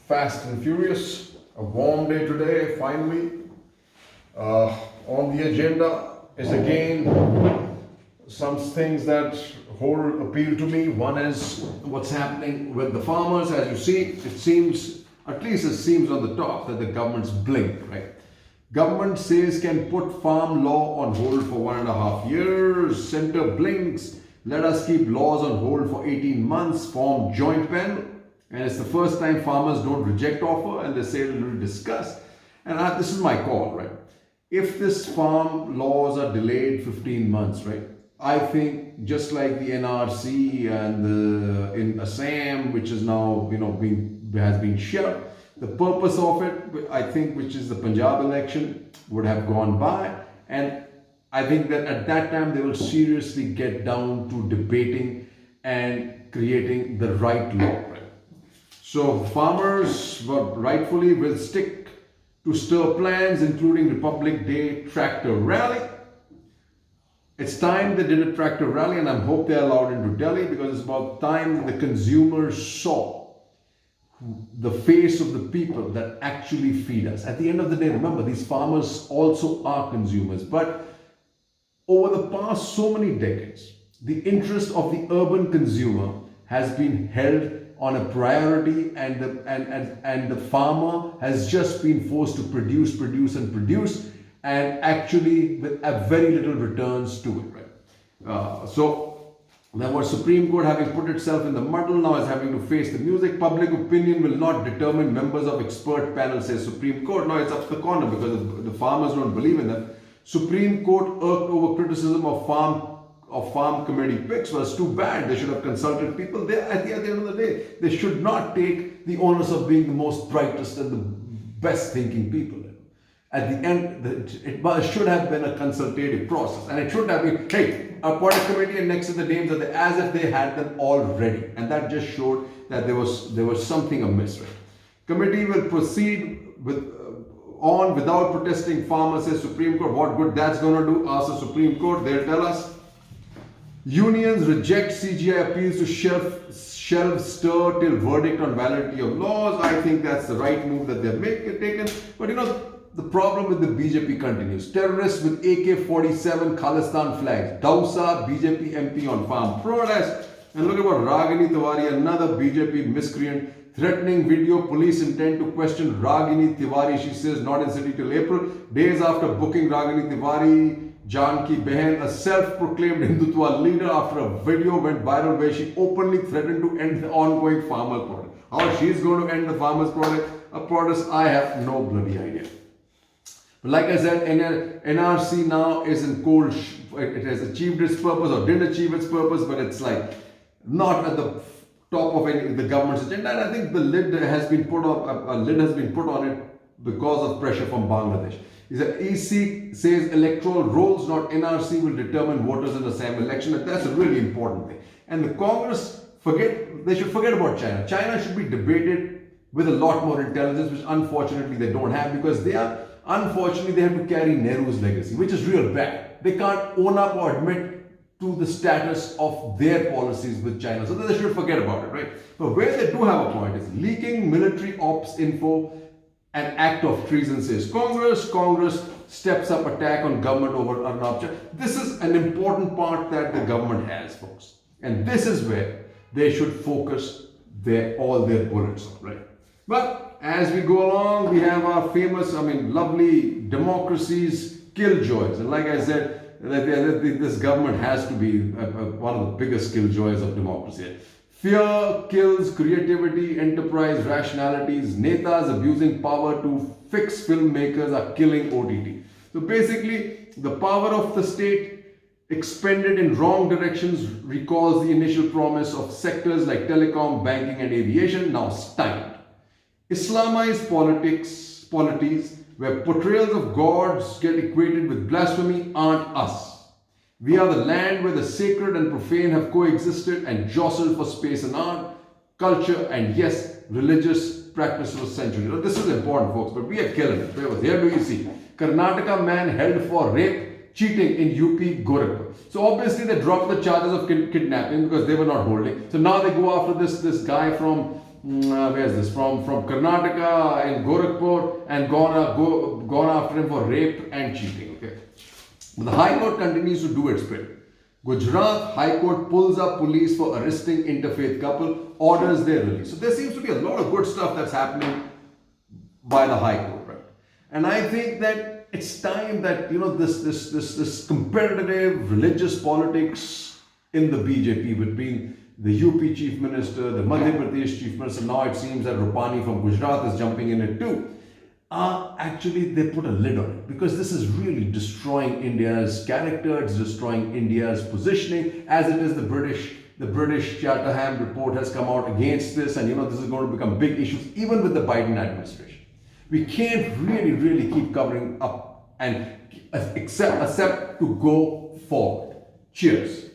Fast and Furious. A warm day today, finally. On the agenda is again some things that hold appeal to me. One is what's happening with the farmers. As you see, it seems, at least it seems on the top, that the government's blink, right? Government says can put farm law on hold for 1.5 years. Center blinks. Let us keep laws on hold for 18 months. Form joint panel. And it's the first time farmers don't reject offer and they say it will be discussed. And this is my call, right? If this farm laws are delayed 15 months, right? I think just like the NRC and in Assam, which is now has been shelved, the purpose of it, I think, which is the Punjab election, would have gone by. And I think that at that time they will seriously get down to debating and creating the right law. Right? So farmers rightfully will stick to stir plans, including Republic Day tractor rally. It's time they did a tractor rally, and I hope they're allowed into Delhi, because it's about time the consumers saw the face of the people that actually feed us. At the end of the day, remember, these farmers also are consumers. But over the past so many decades, the interest of the urban consumer has been held on a priority, and the farmer has just been forced to produce, and actually with a very little returns to it, right? So now what Supreme Court, having put itself in the muddle, now is having to face the music. Public opinion will not determine members of expert panel, says Supreme Court. Now it's up to the corner because the farmers don't believe in them. Supreme Court irked over criticism of farm committee picks. Was too bad. They should have consulted people. At the end of the day, they should not take the onus of being the most brightest and the best thinking people. At the end, it should have been a consultative process, and it should have been, hey, appoint a committee, and next to the names are as if they had them already, and that just showed that there was something amiss. Right? Committee will proceed without protesting. Farmers, says Supreme Court. What good that's going to do? Ask the Supreme Court. They'll tell us. Unions reject CGI appeals to shelve stir till verdict on validity of laws. I think that's the right move that they've taken. But the problem with the BJP continues. Terrorists with AK-47 Khalistan flags. Dausa, BJP MP on farm protest. And look about Ragini Tiwari, another BJP miscreant. Threatening video, police intend to question Ragini Tiwari, she says, not in city till April. Days after booking Ragini Tiwari, Janki Behen, a self-proclaimed Hindutva leader, after a video went viral where she openly threatened to end the ongoing farmer protest. How she's going to end the farmers' protest, I have no bloody idea. But like I said, NRC now is in cold. It has achieved its purpose or didn't achieve its purpose, but it's like not at the top of the government's agenda. And I think the lid has been put on it because of pressure from Bangladesh. He said EC says electoral rolls, not NRC, will determine voters in the same election. And that's a really important thing. And the Congress they should forget about China. China should be debated with a lot more intelligence, which unfortunately they don't have, because they have to carry Nehru's legacy, which is real bad. They can't own up or admit to the status of their policies with China. So they should forget about it, right? But where they do have a point is leaking military ops info, an act of treason, says Congress. Congress steps up attack on government over Arnab. This is an important part that the government has, folks. And this is where they should focus all their bullets on, right? But as we go along, we have our famous, lovely democracy's killjoys. And like I said, this government has to be one of the biggest killjoys of democracy. Fear kills creativity, enterprise, rationalities. Netas abusing power to fix filmmakers are killing OTT. So basically, the power of the state expended in wrong directions recalls the initial promise of sectors like telecom, banking and aviation, now stymied. Islamized polities where portrayals of gods get equated with blasphemy aren't us. We are the land where the sacred and profane have coexisted and jostled for space and art, culture, and yes, religious practice for centuries. Now, this is important, folks, but we are killing it. Here do you see Karnataka man held for rape, cheating in UP Gorakhpur. So obviously they dropped the charges of kidnapping because they were not holding. So now they go after this guy from where's this? From Karnataka in Gorakhpur and gone after him for rape and cheating. Okay, but the High Court continues to do its bit. Gujarat High Court pulls up police for arresting interfaith couple, orders their release. So there seems to be a lot of good stuff that's happening by the High Court, right? And I think that it's time that this competitive religious politics in the BJP between the UP Chief Minister, the Madhya Pradesh Chief Minister, now it seems that Rupani from Gujarat is jumping in it too. Actually, they put a lid on it because this is really destroying India's character, it's destroying India's positioning. As it is, the British Chatterham report has come out against this, and this is going to become big issues even with the Biden administration. We can't really keep covering up and accept to go forward. Cheers.